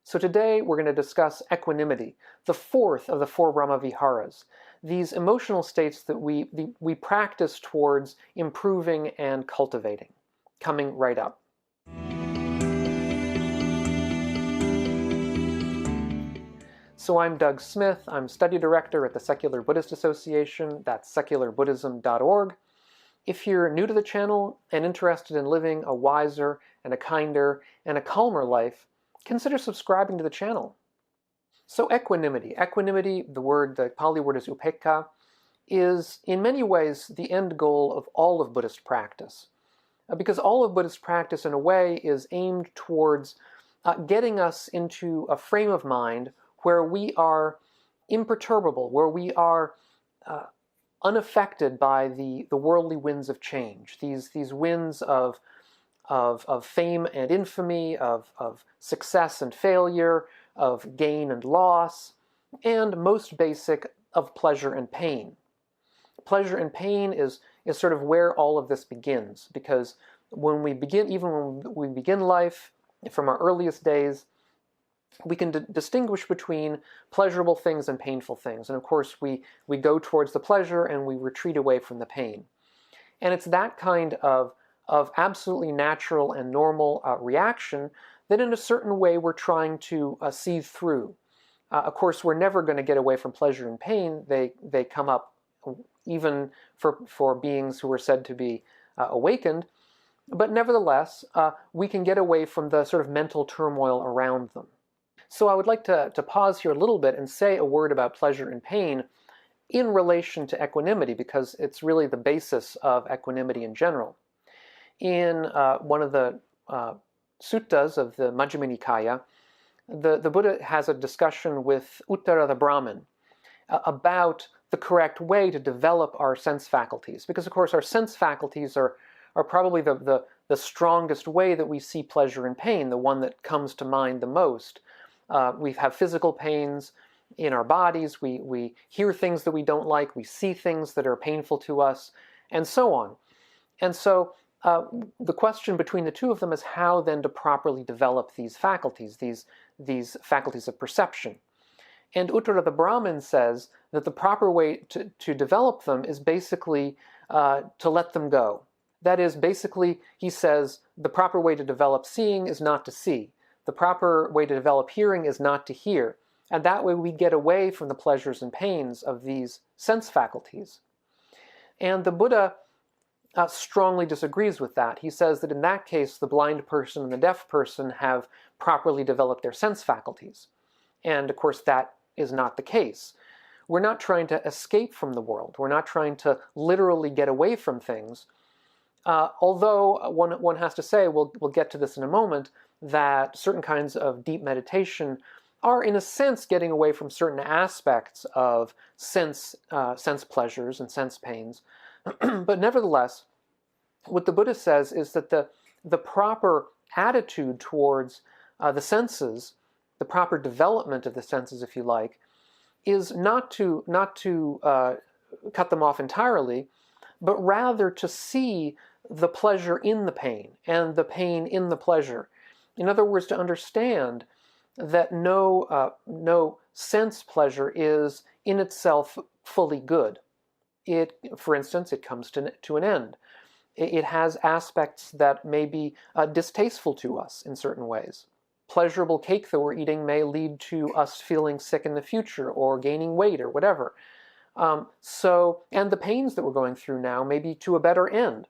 So today we're going to discuss equanimity, the fourth of the four Brahmaviharas, these emotional states that we practice towards improving and cultivating. Coming right up. So I'm Doug Smith. I'm study director at the Secular Buddhist Association. That's secularbuddhism.org. If you're new to the channel and interested in living a wiser and a kinder and a calmer life, consider subscribing to the channel. So equanimity. Equanimity, the Pali word is upekkha, is in many ways the end goal of all of Buddhist practice. Because all of Buddhist practice, in a way, is aimed towards getting us into a frame of mind where we are imperturbable, where we are unaffected by the worldly winds of change, these winds of fame and infamy, of success and failure, of gain and loss, and most basic, of pleasure and pain. Pleasure and pain is sort of where all of this begins, because when we begin life, from our earliest days, we can distinguish between pleasurable things and painful things. And of course, we go towards the pleasure and we retreat away from the pain. And it's that kind of absolutely natural and normal reaction that in a certain way we're trying to see through. Of course, we're never going to get away from pleasure and pain. They come up even for beings who are said to be awakened. But nevertheless, we can get away from the sort of mental turmoil around them. So I would like to pause here a little bit and say a word about pleasure and pain in relation to equanimity, because it's really the basis of equanimity in general. In one of the suttas of the Majjhima Nikaya, the Buddha has a discussion with Uttara the Brahmin about the correct way to develop our sense faculties. Because, of course, our sense faculties are probably the strongest way that we see pleasure and pain, the one that comes to mind the most. We have physical pains in our bodies, we hear things that we don't like, we see things that are painful to us, and so on. And so the question between the two of them is how then to properly develop these faculties, these faculties of perception. And Uttara the Brahmin says that the proper way to develop them is basically to let them go. That is, basically, he says, the proper way to develop seeing is not to see. The proper way to develop hearing is not to hear. And that way we get away from the pleasures and pains of these sense faculties. And the Buddha strongly disagrees with that. He says that in that case, the blind person and the deaf person have properly developed their sense faculties. And of course, that is not the case. We're not trying to escape from the world. We're not trying to literally get away from things. Although one has to say, we'll get to this in a moment, that certain kinds of deep meditation are, in a sense, getting away from certain aspects of sense pleasures and sense pains. But nevertheless, what the Buddha says is that the proper attitude towards the senses, the proper development of the senses, if you like, is not to cut them off entirely, but rather to see the pleasure in the pain and the pain in the pleasure. In other words, to understand that no sense pleasure is in itself fully good. For instance, it comes to an end. It has aspects that may be distasteful to us in certain ways. Pleasurable cake that we're eating may lead to us feeling sick in the future or gaining weight or whatever. And the pains that we're going through now may be to a better end.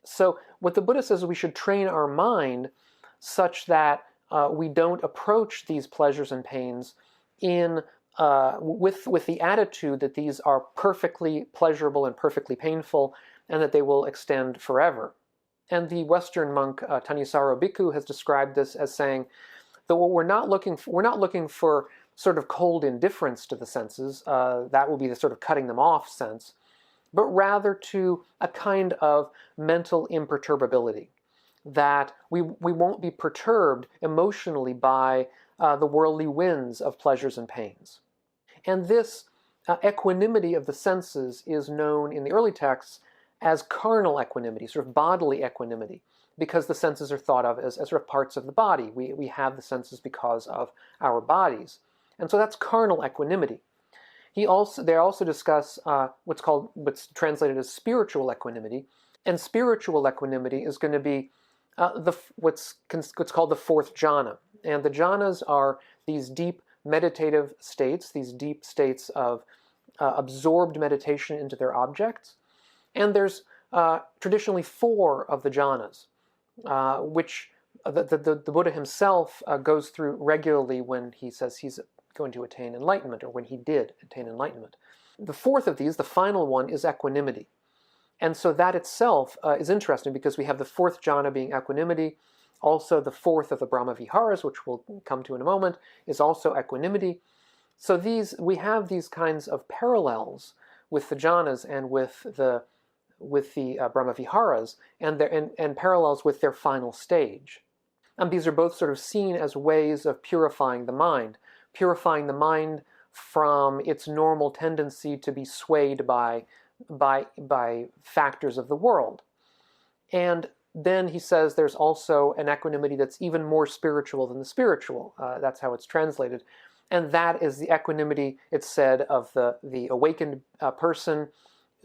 So what the Buddha says is we should train our mind such that we don't approach these pleasures and pains with the attitude that these are perfectly pleasurable and perfectly painful, and that they will extend forever. And the Western monk Thanissaro Bhikkhu has described this as saying that what we're not looking for sort of cold indifference to the senses. That will be the sort of cutting them off sense, but rather to a kind of mental imperturbability, that we won't be perturbed emotionally by the worldly winds of pleasures and pains. And this equanimity of the senses is known in the early texts as carnal equanimity, sort of bodily equanimity, because the senses are thought of as sort of parts of the body. We have the senses because of our bodies. And so that's carnal equanimity. They also discuss what's translated as spiritual equanimity. And spiritual equanimity is going to be what's called the fourth jhana. And the jhanas are these deep meditative states, these deep states of absorbed meditation into their objects. And there's traditionally 4 of the jhanas, which the Buddha himself goes through regularly when he says he's going to attain enlightenment, or when he did attain enlightenment. The 4th of these, the final one, is equanimity. And so that itself is interesting, because we have the 4th jhana being equanimity. Also the 4th of the Brahmaviharas, which we'll come to in a moment, is also equanimity. So we have these kinds of parallels with the jhanas and with the Brahmaviharas, and parallels with their final stage. And these are both sort of seen as ways of purifying the mind from its normal tendency to be swayed by factors of the world. And then he says there's also an equanimity that's even more spiritual than the spiritual. That's how it's translated. And that is the equanimity, it's said, of the awakened person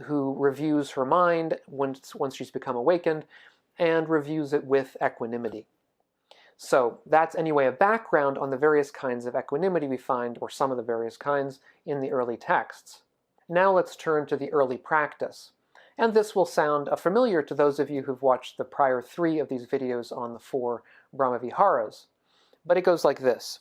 who reviews her mind once she's become awakened, and reviews it with equanimity. So that's, anyway, a background on the various kinds of equanimity we find, or some of the various kinds, in the early texts. Now let's turn to the early practice. And this will sound familiar to those of you who've watched the prior 3 of these videos on the 4 Brahmaviharas. But it goes like this.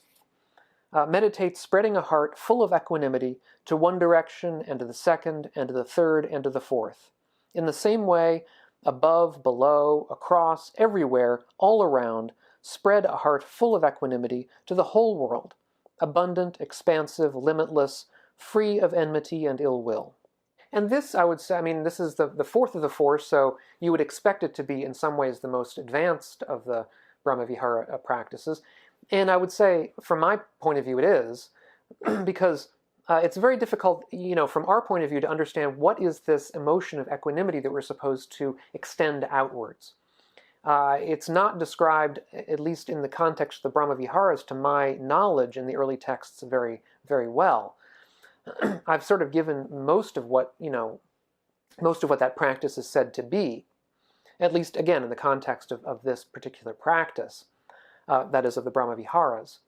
Meditate spreading a heart full of equanimity to one direction, and to the second, and to the third, and to the fourth. In the same way, above, below, across, everywhere, all around, spread a heart full of equanimity to the whole world, abundant, expansive, limitless, free of enmity and ill will. And this, I would say, this is the 4th of the 4, so you would expect it to be in some ways the most advanced of the Brahmavihara practices. And I would say, from my point of view, it is, because it's very difficult, from our point of view, to understand what is this emotion of equanimity that we're supposed to extend outwards. It's not described, at least in the context of the Brahmaviharas, to my knowledge, in the early texts very, very well. I've sort of given most of what that practice is said to be, at least, again, in the context of this particular practice, that is, of the Brahmaviharas.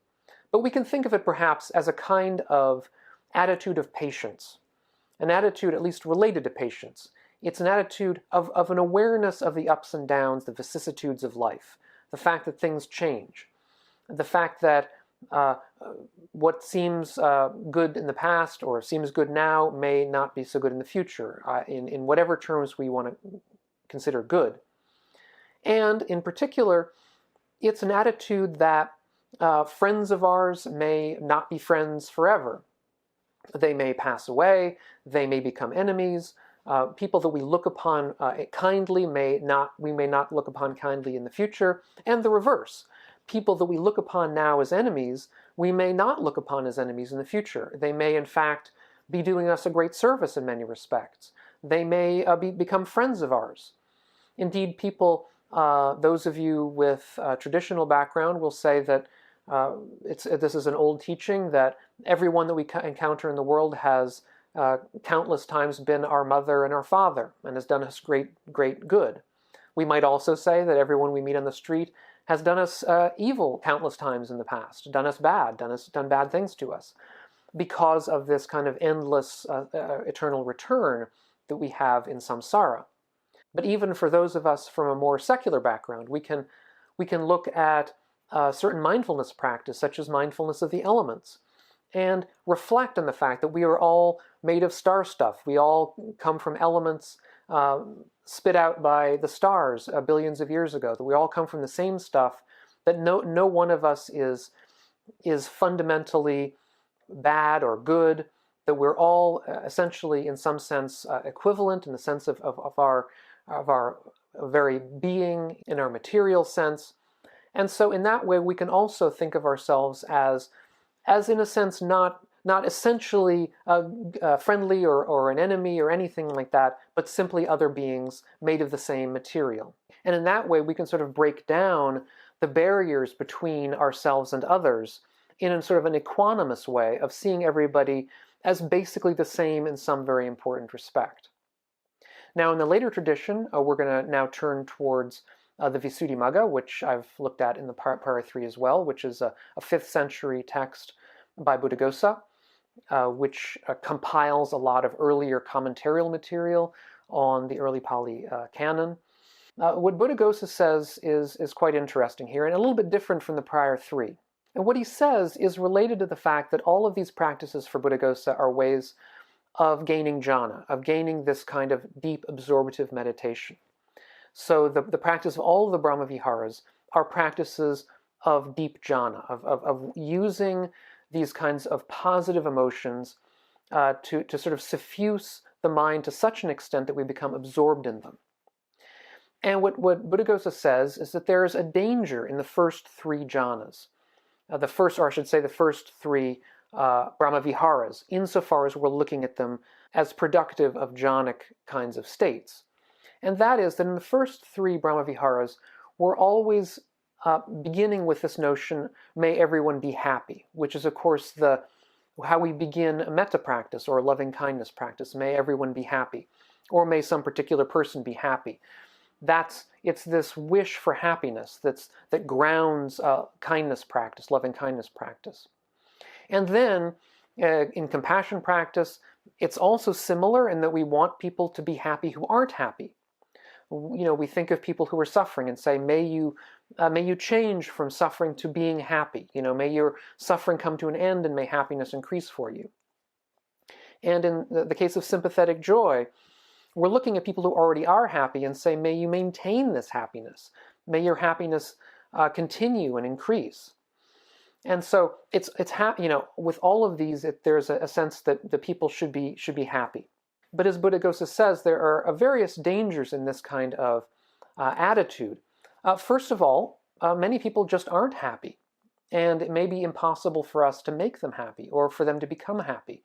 But we can think of it perhaps as a kind of attitude of patience, an attitude at least related to patience. It's an attitude of an awareness of the ups and downs, the vicissitudes of life, the fact that things change, the fact that what seems good in the past or seems good now may not be so good in the future, in whatever terms we want to consider good. And in particular, it's an attitude that friends of ours may not be friends forever. They may pass away, they may become enemies. People that we look upon kindly we may not look upon kindly in the future, and the reverse. People that we look upon now as enemies, we may not look upon as enemies in the future. They may, in fact, be doing us a great service in many respects. They may become friends of ours. Indeed, people, those of you with a traditional background will say that this is an old teaching, that everyone that we encounter in the world has countless times been our mother and our father, and has done us great, great good. We might also say that everyone we meet on the street has done us evil countless times in the past, done us bad, done bad things to us, because of this kind of endless eternal return that we have in samsara. But even for those of us from a more secular background, we can look at certain mindfulness practice, such as mindfulness of the elements, and reflect on the fact that we are all made of star stuff. We all come from elements spit out by the stars billions of years ago, that we all come from the same stuff, that no one of us is fundamentally bad or good, that we're all essentially, in some sense, equivalent in the sense of our very being, in our material sense. And so in that way, we can also think of ourselves as in a sense, not not essentially friendly or an enemy or anything like that, but simply other beings made of the same material. And in that way, we can sort of break down the barriers between ourselves and others in a sort of an equanimous way of seeing everybody as basically the same in some very important respect. Now, in the later tradition, we're going to now turn towards the Visuddhimagga, which I've looked at in the Para 3 as well, which is a 5th century text by Buddhaghosa, which compiles a lot of earlier commentarial material on the early Pali canon. What Buddhaghosa says is quite interesting here, and a little bit different from the prior 3. And what he says is related to the fact that all of these practices for Buddhaghosa are ways of gaining jhana, of gaining this kind of deep absorptive meditation. So the practice of all of the Brahmaviharas are practices of deep jhana, of using these kinds of positive emotions to sort of suffuse the mind to such an extent that we become absorbed in them. And what Buddhaghosa says is that there is a danger in the first 3 jhanas. The first 3 Brahmaviharas, insofar as we're looking at them as productive of jhanic kinds of states. And that is that in the first 3 Brahmaviharas, we're always beginning with this notion, may everyone be happy, which is, of course, how we begin a metta practice or a loving kindness practice. May everyone be happy, or may some particular person be happy. It's this wish for happiness that grounds kindness practice, loving kindness practice. And then in compassion practice, it's also similar in that we want people to be happy who aren't happy. We think of people who are suffering and say, may you change from suffering to being happy. May your suffering come to an end and may happiness increase for you. And in the case of sympathetic joy, we're looking at people who already are happy and say, may you maintain this happiness. May your happiness continue and increase. And so with all of these, there's a sense that the people should be happy. But as Buddhaghosa says, there are various dangers in this kind of attitude. First of all, many people just aren't happy, and it may be impossible for us to make them happy or for them to become happy.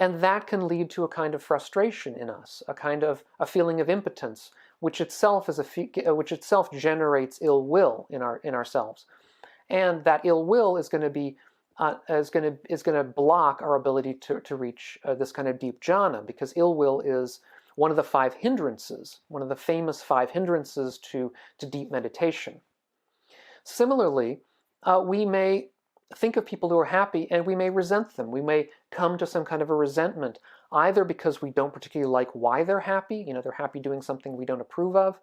And that can lead to a kind of frustration in us, a feeling of impotence, which itself generates ill will in ourselves. And that ill will is going to block our ability to reach this kind of deep jhana, because ill will is one of the 5 hindrances, one of the famous 5 hindrances to deep meditation. Similarly, we may think of people who are happy and we may resent them. We may come to some kind of a resentment, either because we don't particularly like why they're happy, they're happy doing something we don't approve of,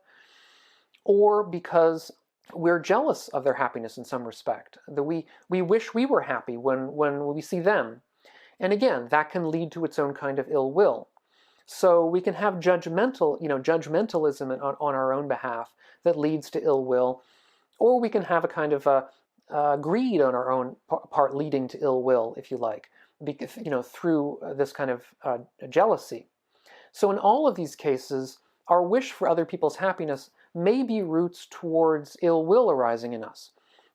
or because we're jealous of their happiness in some respect, that we wish we were happy when we see them. And again, that can lead to its own kind of ill will. So we can have judgmentalism on our own behalf that leads to ill will, or we can have a kind of greed on our own part leading to ill will, if you like, because, through this kind of jealousy. So in all of these cases, our wish for other people's happiness may be roots towards ill will arising in us.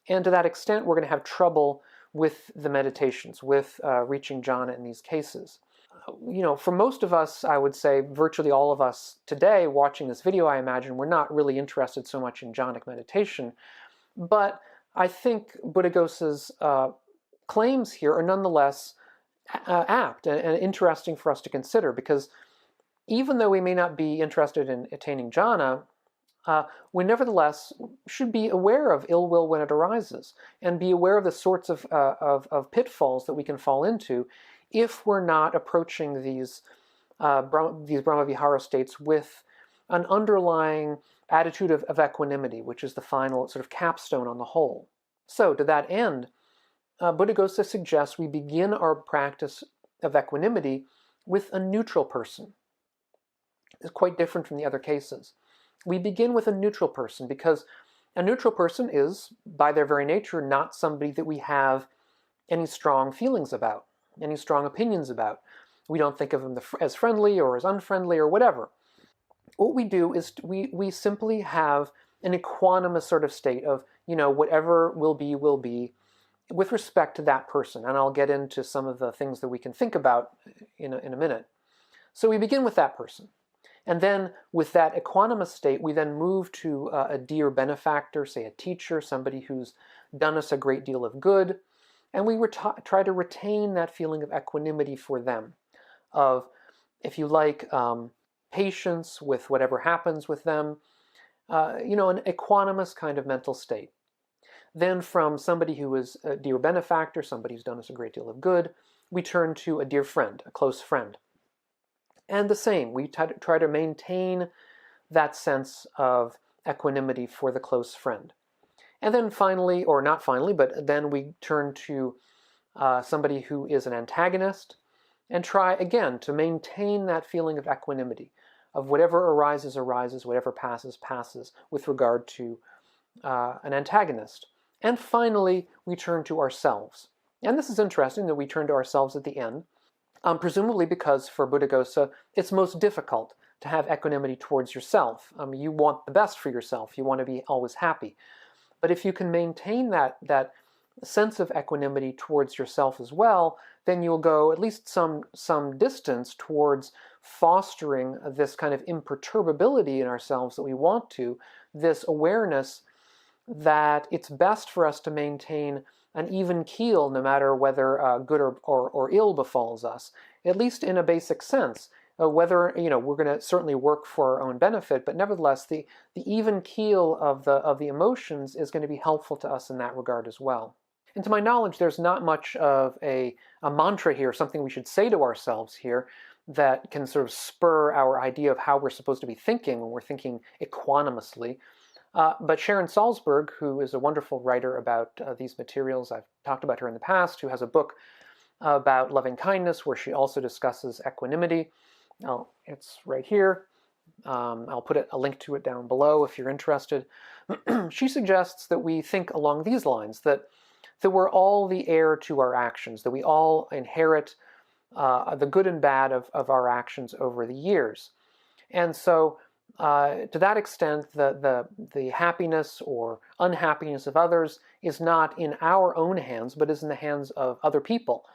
And to that extent, we're going to have trouble with the meditations, with reaching jhana in these cases. For most of us, I would say virtually all of us today watching this video, I imagine, we're not really interested so much in jhanic meditation. But I think Buddhaghosa's claims here are nonetheless apt and interesting for us to consider, because even though we may not be interested in attaining jhana, we nevertheless should be aware of ill will when it arises, and be aware of the sorts of pitfalls that we can fall into if we're not approaching these Brahmavihara states with an underlying attitude of equanimity, which is the final sort of capstone on the whole. So, to that end, Buddhaghosa suggests we begin our practice of equanimity with a neutral person. It's quite different from the other cases. We begin with a neutral person because a neutral person is, by their very nature, not somebody that we have any strong feelings about, any strong opinions about. We don't think of them as friendly or as unfriendly or whatever. What we do is we simply have an equanimous sort of state of, whatever will be, with respect to that person. And I'll get into some of the things that we can think about in a minute. So we begin with that person. And then with that equanimous state, we then move to a dear benefactor, say a teacher, somebody who's done us a great deal of good. And we try to retain that feeling of equanimity for them, of, if you like, patience with whatever happens with them, an equanimous kind of mental state. Then from somebody who is a dear benefactor, somebody who's done us a great deal of good, we turn to a dear friend, a close friend. And the same, we try to maintain that sense of equanimity for the close friend. And then finally, or not finally, but then we turn to somebody who is an antagonist and try again to maintain that feeling of equanimity, of whatever arises, arises, whatever passes, passes, with regard to an antagonist. And finally, we turn to ourselves. And this is interesting that we turn to ourselves at the end, presumably because for Buddhaghosa, it's most difficult to have equanimity towards yourself. You want the best for yourself. You want to be always happy. But if you can maintain that sense of equanimity towards yourself as well, then you'll go at least some distance towards fostering this kind of imperturbability in ourselves that we want to, this awareness that it's best for us to maintain an even keel no matter whether good or ill befalls us, at least in a basic sense. Whether, we're going to certainly work for our own benefit, but nevertheless, the even keel of the emotions is going to be helpful to us in that regard as well. And to my knowledge, there's not much of a mantra here, something we should say to ourselves here that can sort of spur our idea of how we're supposed to be thinking when we're thinking equanimously. But Sharon Salzberg, who is a wonderful writer about these materials, I've talked about her in the past, who has a book about loving kindness where she also discusses equanimity. Now, it's right here. I'll put a link to it down below if you're interested. She suggests that we think along these lines, that we're all the heir to our actions, that we all inherit the good and bad of our actions over the years. And so, to that extent, the happiness or unhappiness of others is not in our own hands, but is in the hands of other people.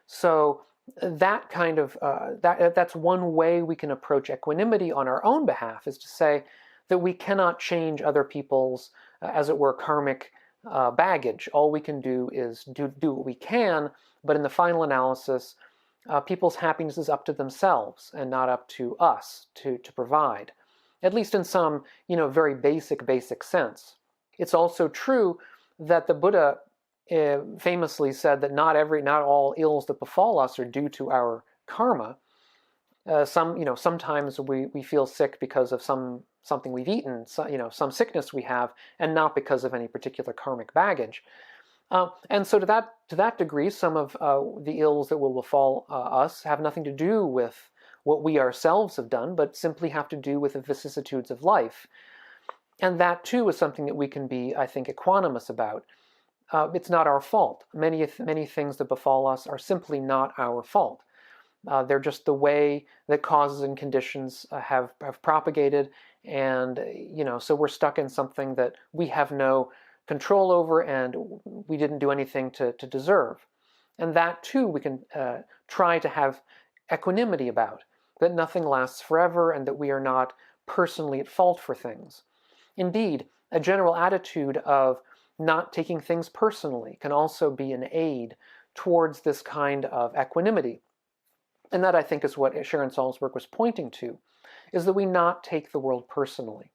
So that kind of that's one way we can approach equanimity on our own behalf, is to say that we cannot change other people's, as it were, karmic baggage. All we can do is do what we can, but in the final analysis, people's happiness is up to themselves and not up to us to provide, at least in some very basic sense. It's also true that the Buddha famously said that not all ills that befall us are due to our karma. Sometimes we feel sick because of something we've eaten, some sickness we have, and not because of any particular karmic baggage. And so to that degree, some of the ills that will befall us have nothing to do with what we ourselves have done, but simply have to do with the vicissitudes of life. And that too is something that we can be, I think, equanimous about. It's not our fault. Many things that befall us are simply not our fault. They're just the way that causes and conditions have propagated, and so we're stuck in something that we have no control over, and we didn't do anything to deserve. And that too we can try to have equanimity about, that nothing lasts forever, and that we are not personally at fault for things. Indeed, a general attitude of not taking things personally can also be an aid towards this kind of equanimity. And that, I think, is what Sharon Salzberg was pointing to, is that we not take the world personally,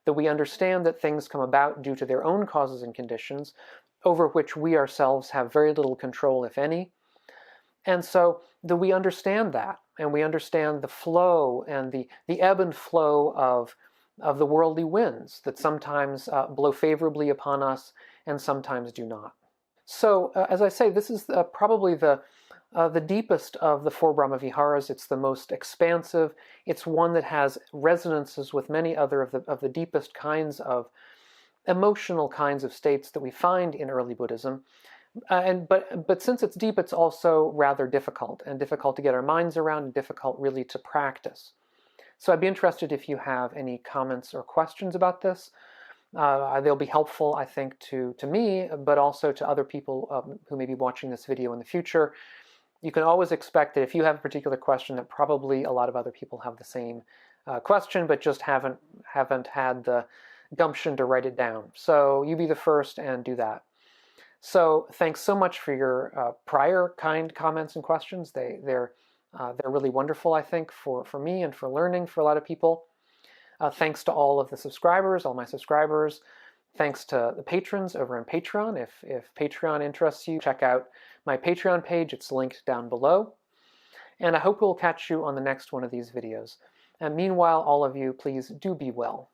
that we understand that things come about due to their own causes and conditions, over which we ourselves have very little control, if any. And so that we understand that, and we understand the flow and the ebb and flow of the worldly winds that sometimes blow favorably upon us and sometimes do not. So, as I say, this is probably the deepest of the four Brahmaviharas. It's the most expansive. It's one that has resonances with many other of the deepest kinds of emotional kinds of states that we find in early Buddhism. But since it's deep, it's also rather difficult to get our minds around, and difficult really to practice. So I'd be interested if you have any comments or questions about this. They'll be helpful, I think, to me, but also to other people who may be watching this video in the future. You can always expect that if you have a particular question, that probably a lot of other people have the same question, but just haven't had the gumption to write it down. So you be the first and do that. So thanks so much for your prior kind comments and questions. They're really wonderful, I think, for me and for learning for a lot of people. Thanks to all of the subscribers, all my subscribers. Thanks to the patrons over on Patreon. If Patreon interests you, check out my Patreon page. It's linked down below. And I hope we'll catch you on the next one of these videos. And meanwhile, all of you, please do be well.